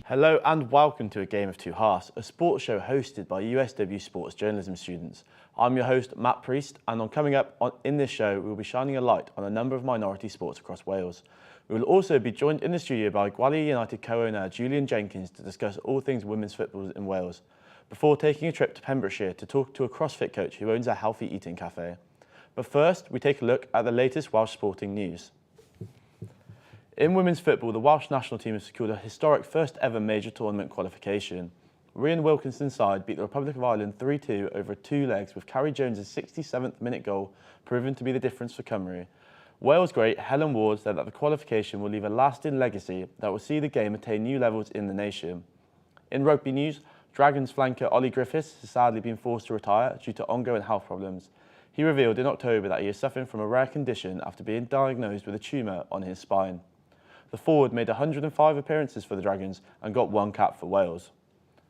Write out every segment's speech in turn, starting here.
Hello and welcome to A Game of Two Halves, a sports show hosted by USW sports journalism students. I'm your host, Matt Priest, and in this show, we will be shining a light on a number of minority sports across Wales. We will also be joined in the studio by Gwalior United co-owner Julian Jenkins to discuss all things women's football in Wales, before taking a trip to Pembrokeshire to talk to a CrossFit coach who owns a healthy eating cafe. But first, we take a look at the latest Welsh sporting news. In women's football, the Welsh national team has secured a historic first ever major tournament qualification. Rhian Wilkinson's side beat the Republic of Ireland 3-2 over 2 legs, with Carrie Jones' 67th minute goal proving to be the difference for Cymru. Wales great Helen Ward said that the qualification will leave a lasting legacy that will see the game attain new levels in the nation. In rugby news, Dragons flanker Ollie Griffiths has sadly been forced to retire due to ongoing health problems. He revealed in October that he is suffering from a rare condition after being diagnosed with a tumour on his spine. The forward made 105 appearances for the Dragons and got 1 cap for Wales.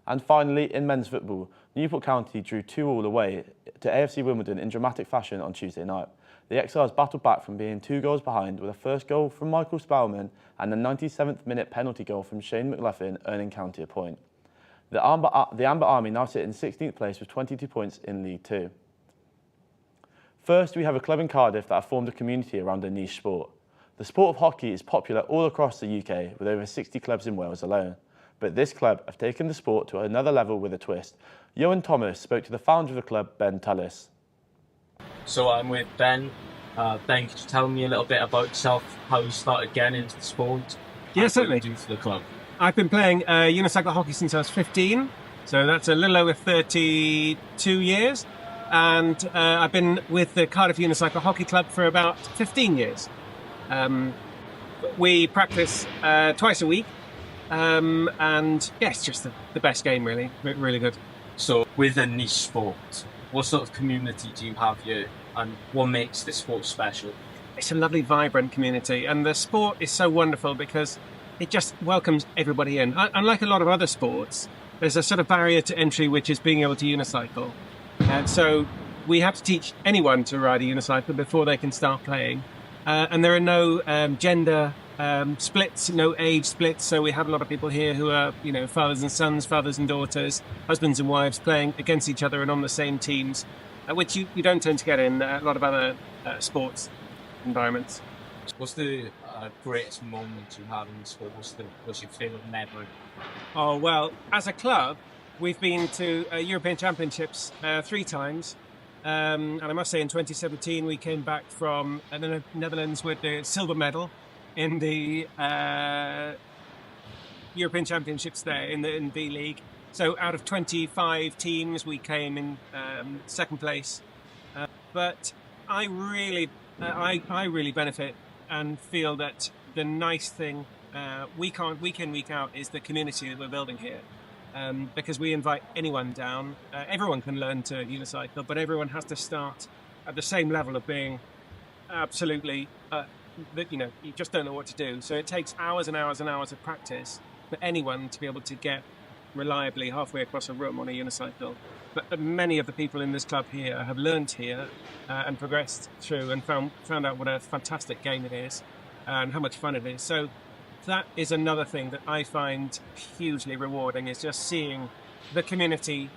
And finally, in men's football, Newport County drew 2-2 away to AFC Wimbledon in dramatic fashion on Tuesday night. The Exiles battled back from being 2 goals behind with a first goal from Michael Spellman and the 97th minute penalty goal from Shane McLaughlin, earning County a point. The Amber Army now sit in 16th place with 22 points in League 2. First, we have a club in Cardiff that have formed a community around a niche sport. The sport of hockey is popular all across the UK, with over 60 clubs in Wales alone. But this club have taken the sport to another level with a twist. Ioan Thomas spoke to the founder of the club, Ben Tullis. So I'm with Ben. Ben, could you tell me a little bit about yourself, how you started getting into the sport? Yeah, certainly. What do you do for the club? I've been playing unicycle hockey since I was 15, so that's a little over 32 years. And I've been with the Cardiff Unicycle Hockey Club for about 15 years. We practice twice a week, and yeah, it's just the best game, really. Really good. So with a niche sport, what sort of community do you have here, and what makes this sport special? It's a lovely, vibrant community, and the sport is so wonderful because it just welcomes everybody in. Unlike a lot of other sports, there's a sort of barrier to entry, which is being able to unicycle. And so we have to teach anyone to ride a unicycle before they can start playing. And there are no gender splits, no age splits. So we have a lot of people here who are, fathers and sons, fathers and daughters, husbands and wives playing against each other and on the same teams, which you don't tend to get in a lot of other sports environments. What's the greatest moment you had in the sport? What's your favourite memory? Oh, well, as a club, we've been to European Championships 3 times. And I must say, in 2017, we came back from the Netherlands with the silver medal in the European Championships there in B League. So out of 25 teams, we came in second place. But I really benefit and feel that the nice thing week in, week out is the community that we're building here. Because we invite anyone down. Everyone can learn to unicycle, but everyone has to start at the same level of being absolutely, you just don't know what to do. So it takes hours and hours and hours of practice for anyone to be able to get reliably halfway across a room on a unicycle. But many of the people in this club here have learned here and progressed through and found out what a fantastic game it is and how much fun it is. So that is another thing that I find hugely rewarding, is just seeing the community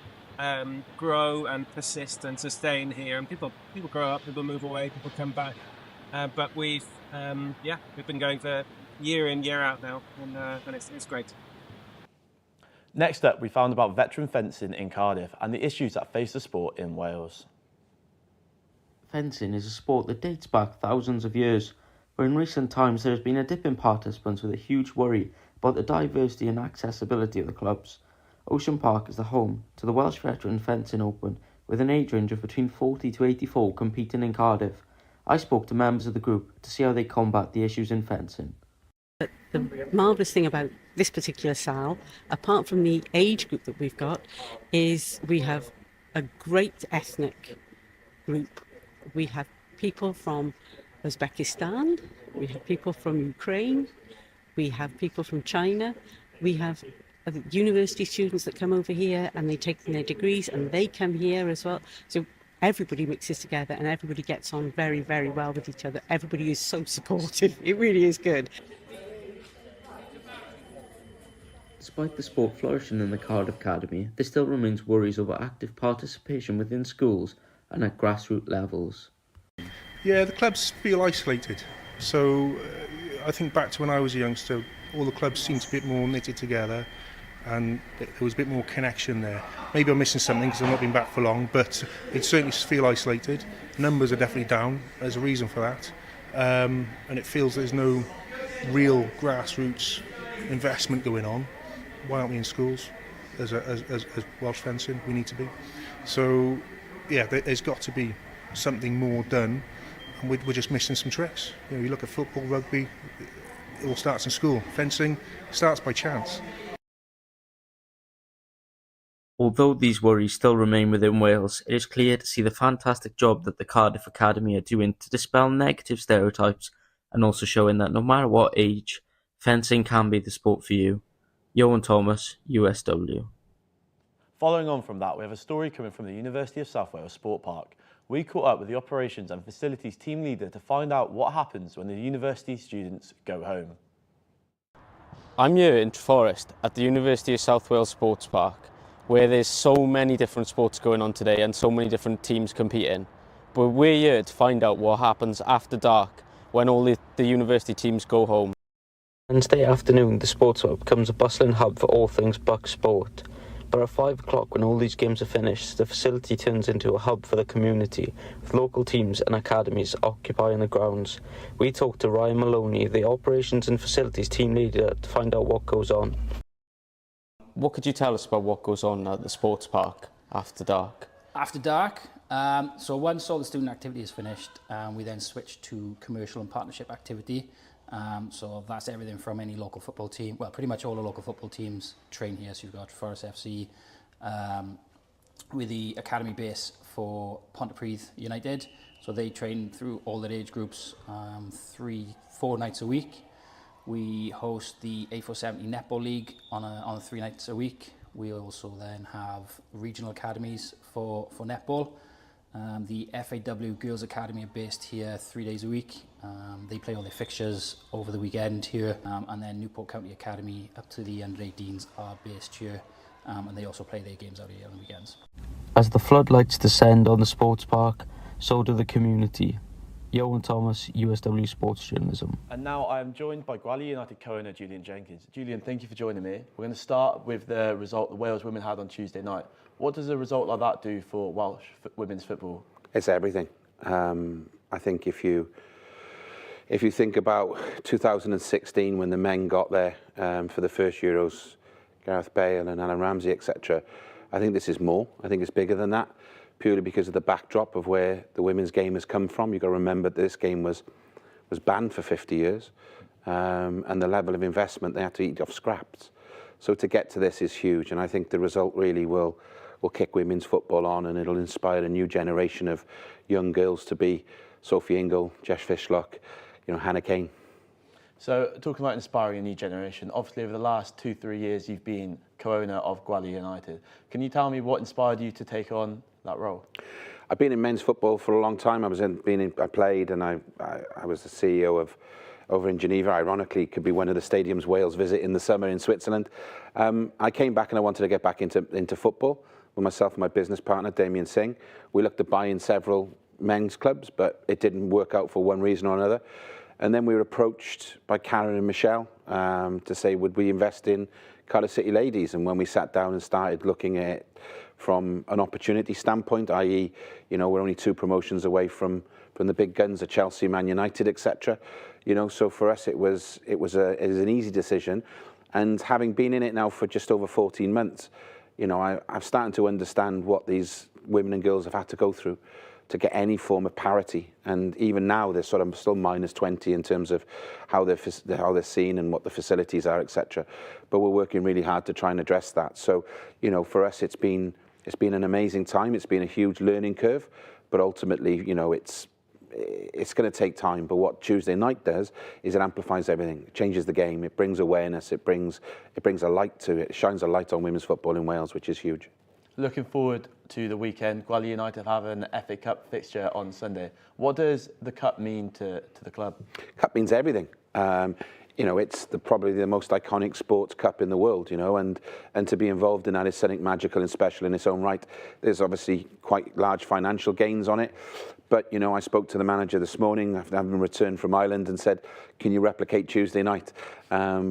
grow and persist and sustain here. And people grow up, people move away, people come back. But we've been going for year in, year out now, and it's great. Next up, we found about veteran fencing in Cardiff and the issues that face the sport in Wales. Fencing is a sport that dates back thousands of years, but in recent times there has been a dip in participants with a huge worry about the diversity and accessibility of the clubs. Ocean Park is the home to the Welsh Veteran Fencing Open, with an age range of between 40 to 84 competing in Cardiff. I spoke to members of the group to see how they combat the issues in fencing. The marvellous thing about this particular SAL, apart from the age group that we've got, is we have a great ethnic group. We have people from Uzbekistan, we have people from Ukraine, we have people from China, we have university students that come over here and they take their degrees and they come here as well. So everybody mixes together and everybody gets on very, very well with each other. Everybody is so supportive. It really is good. Despite the sport flourishing in the Cardiff Academy, there still remains worries over active participation within schools and at grassroots levels. Yeah, the clubs feel isolated. So I think back to when I was a youngster, all the clubs seemed a bit more knitted together and there was a bit more connection there. Maybe I'm missing something because I've not been back for long, but it certainly feel isolated. Numbers are definitely down. There's a reason for that. And it feels there's no real grassroots investment going on. Why aren't we in schools as Welsh fencing? We need to be. So, yeah, there's got to be something more done, and we're just missing some tricks. You know, you look at football, rugby, it all starts in school. Fencing starts by chance. Although these worries still remain within Wales, it is clear to see the fantastic job that the Cardiff Academy are doing to dispel negative stereotypes and also showing that no matter what age, fencing can be the sport for you. Ioan Thomas, USW. Following on from that, we have a story coming from the University of South Wales Sport Park. We caught up with the Operations and Facilities team leader to find out what happens when the university students go home. I'm here in Treforest at the University of South Wales Sports Park, where there's so many different sports going on today and so many different teams competing. But we're here to find out what happens after dark when all the university teams go home. Wednesday afternoon, the sports hub becomes a bustling hub for all things Buck sport. But at 5 o'clock, when all these games are finished, the facility turns into a hub for the community, with local teams and academies occupying the grounds. We talked to Ryan Maloney, the Operations and Facilities team leader, to find out what goes on. What could you tell us about what goes on at the sports park after dark? After dark, so once all the student activity is finished, we then switch to commercial and partnership activity. So that's everything from any local football team. Well, pretty much all the local football teams train here. So you've got Forest FC with the academy base for Pontypridd United. So they train through all their age groups 3-4 nights a week. We host the A470 Netball League on 3 nights a week. We also then have regional academies for netball. The FAW Girls Academy are based here 3 days a week. They play all their fixtures over the weekend here. And then Newport County Academy up to the under-18s are based here. And they also play their games out here on the weekends. As the floodlights descend on the sports park, so do the community. Ioan Thomas, USW Sports Journalism. And now I am joined by Gwali United co-owner Julian Jenkins. Julian, thank you for joining me. We're going to start with the result the Wales women had on Tuesday night. What does a result like that do for Welsh women's football? It's everything. I think if you think about 2016 when the men got there for the first Euros, Gareth Bale and Alan Ramsey, etc., I think this is more. I think it's bigger than that, purely because of the backdrop of where the women's game has come from. You've got to remember that this game was banned for 50 years, and the level of investment they had to eat off scraps. So to get to this is huge, and I think the result really will kick women's football on, and it'll inspire a new generation of young girls to be Sophie Ingle, Jess Fishlock, Hannah Kane. So talking about inspiring a new generation, obviously over the last 2-3 years you've been co-owner of Gwali United. Can you tell me what inspired you to take on that role? I've been in men's football for a long time. I played, and I was the CEO of over in Geneva. Ironically, could be one of the stadiums Wales visit in the summer in Switzerland. I came back and I wanted to get back into football with myself and my business partner Damien Singh. We looked at buying several men's clubs, but it didn't work out for one reason or another. And then we were approached by Karen and Michelle to say, would we invest in Cardiff City Ladies? And when we sat down and started looking at it from an opportunity standpoint, i.e., we're only 2 promotions away from the big guns of Chelsea, Man United, etc. So for us it was an easy decision. And having been in it now for just over 14 months, I'm starting to understand what these women and girls have had to go through to get any form of parity. And even now they're sort of still minus 20 in terms of how they're seen and what the facilities are, etc. But we're working really hard to try and address that. So, for us it's been an amazing time. It's been a huge learning curve, but ultimately, it's going to take time. But what Tuesday night does is it amplifies everything. It changes the game. It brings awareness. It brings a light to it. It shines a light on women's football in Wales, which is huge. Looking forward to the weekend, Gwali United have an FA Cup fixture on Sunday. What does the Cup mean to the club? Cup means everything. you know, it's probably the most iconic sports cup in the world, you know, and to be involved in that is something magical and special in its own right. There's obviously quite large financial gains on it, but, you know, I spoke to the manager this morning, having returned from Ireland, and said, can you replicate Tuesday night?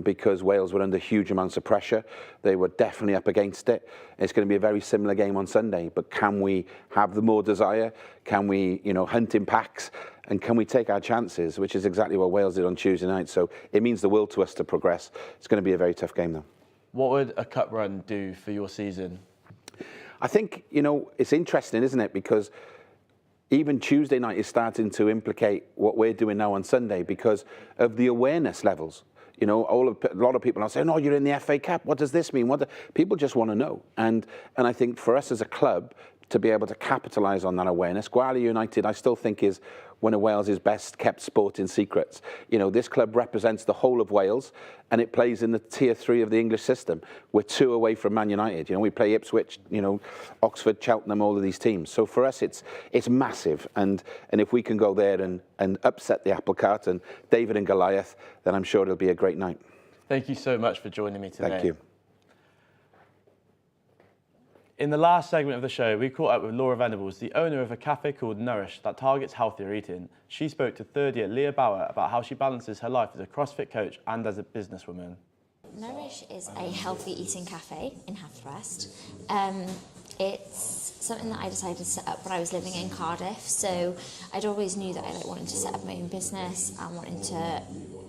Because Wales were under huge amounts of pressure. They were definitely up against it. It's going to be a very similar game on Sunday, but can we have the more desire? Can we, you know, hunt in packs? And can we take our chances, which is exactly what Wales did on Tuesday night. So it means the world to us to progress. It's going to be a very tough game, though. What would a cup run do for your season? I think, you know, it's interesting, isn't it? Because even Tuesday night is starting to implicate what we're doing now on Sunday because of the awareness levels. You know, a lot of people are saying, "Oh, you're in the FA Cup. What does this mean?" People just want to know. And I think for us as a club to be able to capitalise on that awareness, Gwalior United, I still think is one of Wales's best kept sporting secrets. You know, this club represents the whole of Wales, and it plays in the tier 3 of the English system. We're 2 away from Man United. You know, we play Ipswich, you know, Oxford, Cheltenham, all of these teams. So for us, it's massive. And if we can go there and upset the apple cart and David and Goliath, then I'm sure it'll be a great night. Thank you so much for joining me today. Thank you. In the last segment of the show, we caught up with Laura Venables, the owner of a cafe called Nourish that targets healthier eating. She spoke to third-year Leah Bauer about how she balances her life as a CrossFit coach and as a businesswoman. Nourish is a healthy eating cafe in Halves. It's something that I decided to set up when I was living in Cardiff. So I'd always knew that I wanted to set up my own business and wanted to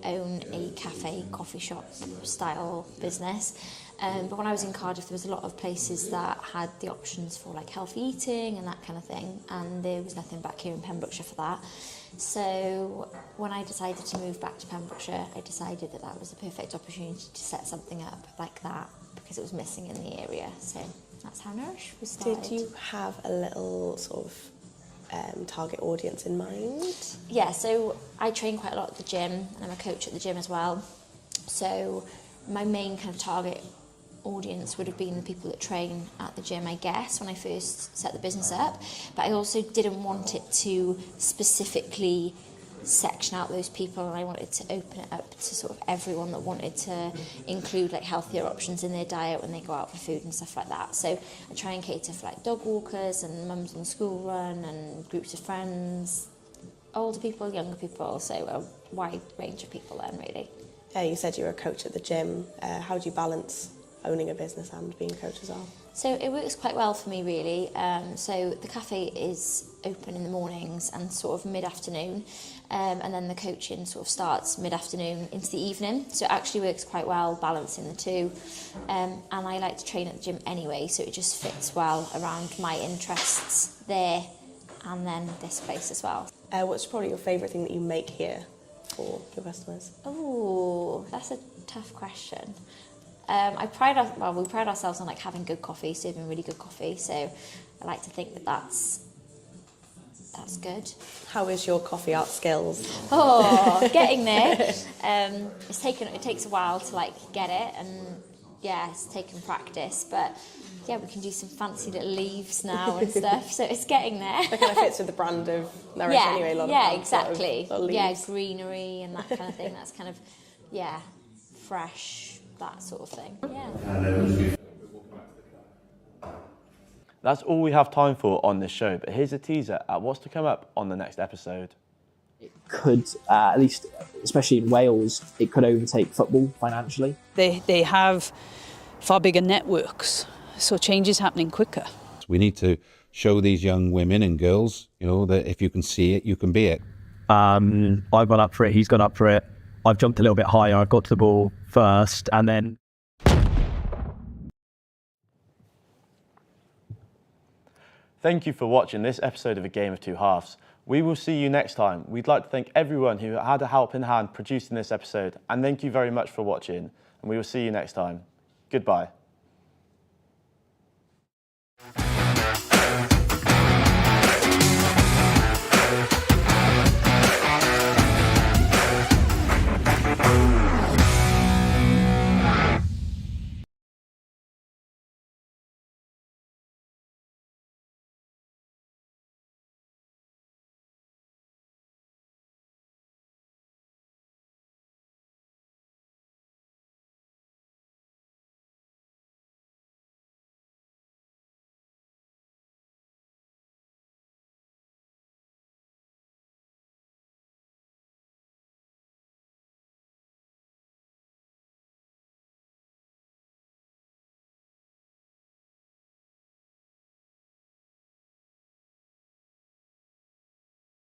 own a cafe, coffee shop style business. But when I was in Cardiff, there was a lot of places that had the options for like healthy eating and that kind of thing, and there was nothing back here in Pembrokeshire for that. So when I decided to move back to Pembrokeshire, I decided that that was the perfect opportunity to set something up like that because it was missing in the area. So that's how Nourish was started. Did you have a little sort of target audience in mind? Yeah, so I train quite a lot at the gym, and I'm a coach at the gym as well. So my main kind of target audience would have been the people that train at the gym, I guess, when I first set the business up. But I also didn't want it to specifically section out those people, and I wanted to open it up to sort of everyone that wanted to include like healthier options in their diet when they go out for food and stuff like that. So I try and cater for like dog walkers and mums on the school run and groups of friends, older people, younger people, so a wide range of people then really. Yeah, you said you were a coach at the gym. How do you balance owning a business and being a coach as well? So it works quite well for me really. So the cafe is open in the mornings and sort of mid-afternoon, and then the coaching sort of starts mid-afternoon into the evening. So it actually works quite well balancing the two. And I like to train at the gym anyway, so it just fits well around my interests there and then this place as well. What's probably your favourite thing that you make here for your customers? Oh, that's a tough question. We pride ourselves on like having good coffee, serving really good coffee. So I like to think that that's good. How is your coffee art skills? Oh, getting there. It takes a while to like get it, and yeah, it's taken practice. But yeah, we can do some fancy little leaves now and stuff. So it's getting there. That kind of fits with the brand of Nourish anyway. A lot of exactly. Sort of yeah, greenery and that kind of thing. That's kind of fresh. That sort of thing. Yeah. That's all we have time for on this show, but here's a teaser at what's to come up on the next episode. It could, at least, especially in Wales, it could overtake football financially. They have far bigger networks, so change is happening quicker. We need to show these young women and girls, you know, that if you can see it, you can be it. I've gone up for it, he's gone up for it. I've jumped a little bit higher, I've got to the ball first, and then... Thank you for watching this episode of A Game of Two Halves. We will see you next time. We'd like to thank everyone who had a helping hand producing this episode, and thank you very much for watching, and we will see you next time. Goodbye.